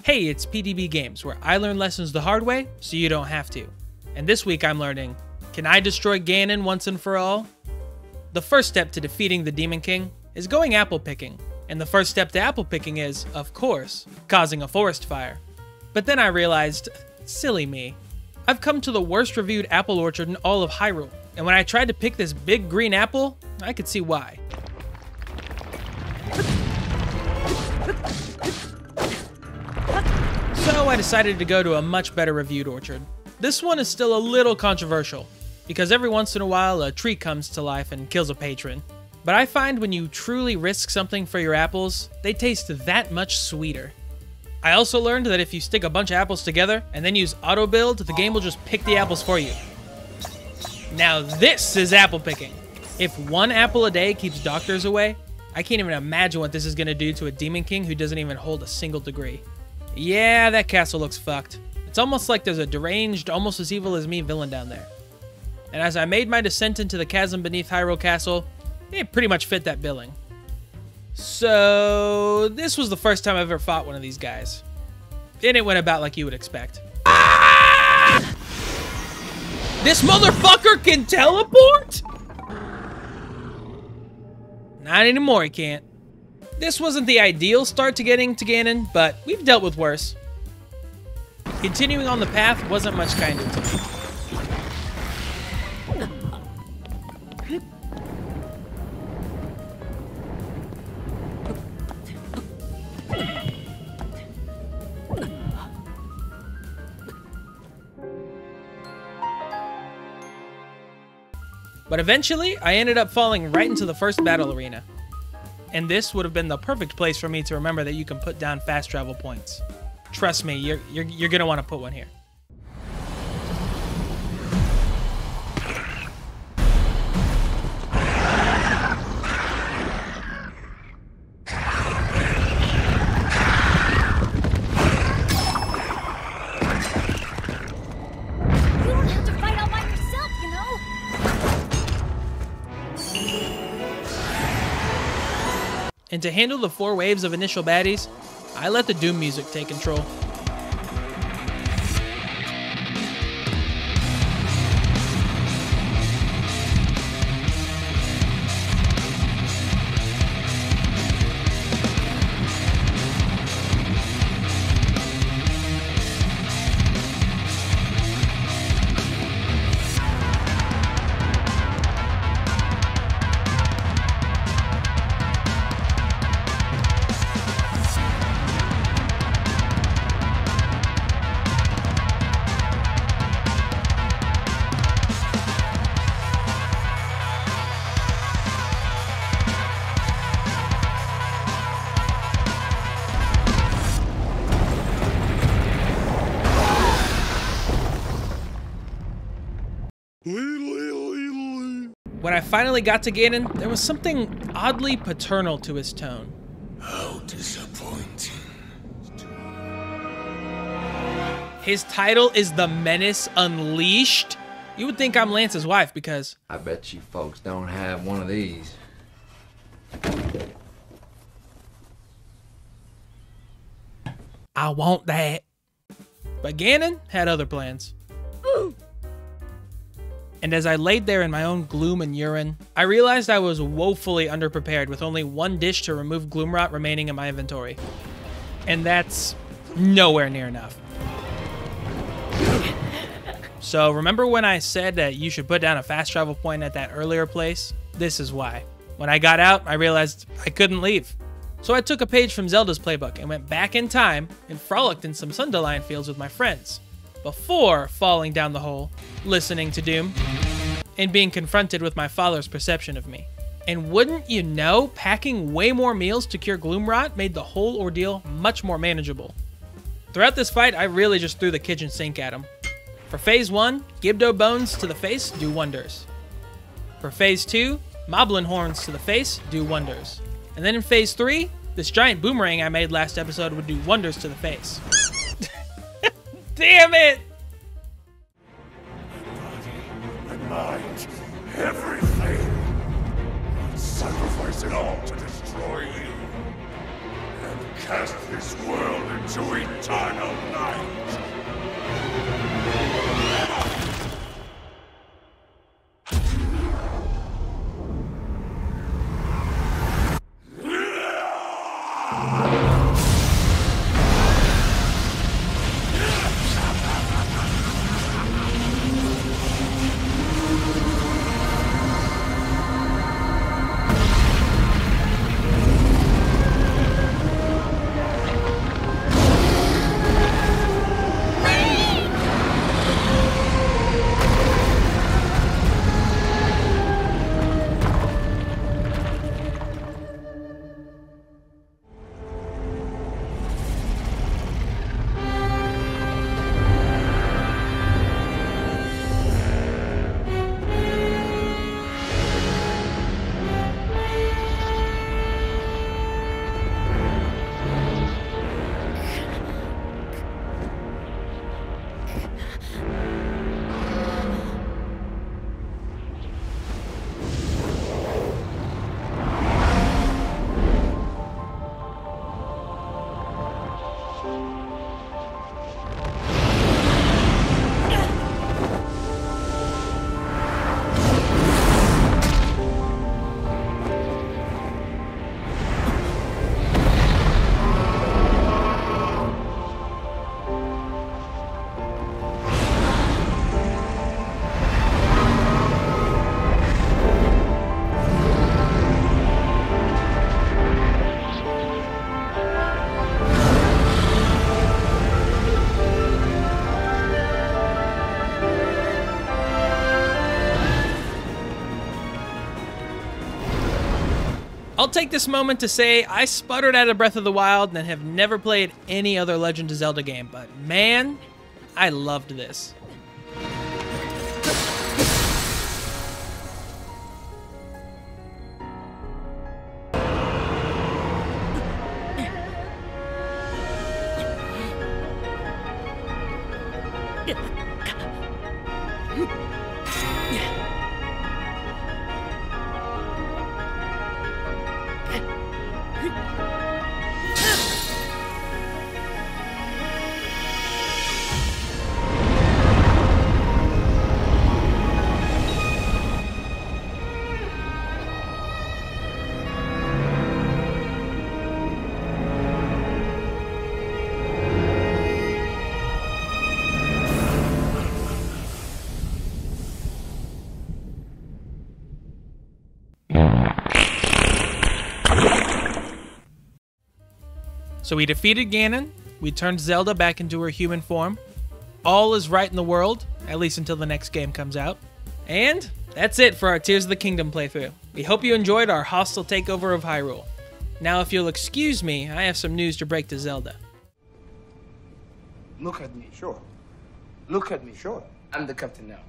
Hey, it's PDB Games, where I learn lessons the hard way so you don't have to. And this week I'm learning, can I destroy Ganon once and for all? The first step to defeating the Demon King is going apple picking. And the first step to apple picking is, of course, causing a forest fire. But then I realized, silly me, I've come to the worst reviewed apple orchard in all of Hyrule. And when I tried to pick this big green apple, I could see why. So I decided to go to a much better reviewed orchard. This one is still a little controversial, because every once in a while a tree comes to life and kills a patron. But I find when you truly risk something for your apples, they taste that much sweeter. I also learned that if you stick a bunch of apples together and then use auto build, the game will just pick the apples for you. Now this is apple picking. If one apple a day keeps doctors away, I can't even imagine what this is going to do to a Demon King who doesn't even hold a single degree. Yeah, that castle looks fucked. It's almost like there's a deranged, almost as evil as me villain down there. And as I made my descent into the chasm beneath Hyrule Castle, it pretty much fit that billing. So this was the first time I've ever fought one of these guys. And it went about like you would expect. Ah! This motherfucker can teleport? Not anymore, he can't. This wasn't the ideal start to getting to Ganon, but we've dealt with worse. Continuing on the path wasn't much kinder to me. But eventually, I ended up falling right into the first battle arena. And this would have been the perfect place for me to remember that you can put down fast travel points. Trust me, you're gonna want to put one here. And to handle the 4 waves of initial baddies, I let the Doom music take control. When I finally got to Ganon, there was something oddly paternal to his tone. How disappointing. His title is The Menace Unleashed? You would think I'm Lance's wife because... I bet you folks don't have one of these. I want that. But Ganon had other plans. Ooh. And as I laid there in my own gloom and urine, I realized I was woefully underprepared with only one dish to remove gloom rot remaining in my inventory. And that's nowhere near enough. So remember when I said that you should put down a fast travel point at that earlier place? This is why. When I got out, I realized I couldn't leave. So I took a page from Zelda's playbook and went back in time and frolicked in some Sundaline fields with my friends, before falling down the hole, listening to Doom, and being confronted with my father's perception of me. And wouldn't you know, packing way more meals to cure gloom rot made the whole ordeal much more manageable. Throughout this fight, I really just threw the kitchen sink at him. For phase 1, Gibdo bones to the face do wonders. For phase 2, Moblin horns to the face do wonders. And then in phase 3, this giant boomerang I made last episode would do wonders to the face. Damn it! Mind, everything. I'd sacrifice it all to destroy you. And cast this world into eternal night. I'll take this moment to say I sputtered out of Breath of the Wild and have never played any other Legend of Zelda game, but man, I loved this. So we defeated Ganon, we turned Zelda back into her human form, all is right in the world, at least until the next game comes out. And that's it for our Tears of the Kingdom playthrough. We hope you enjoyed our hostile takeover of Hyrule. Now if you'll excuse me, I have some news to break to Zelda. Look at me, sure. Look at me, sure. I'm the captain now.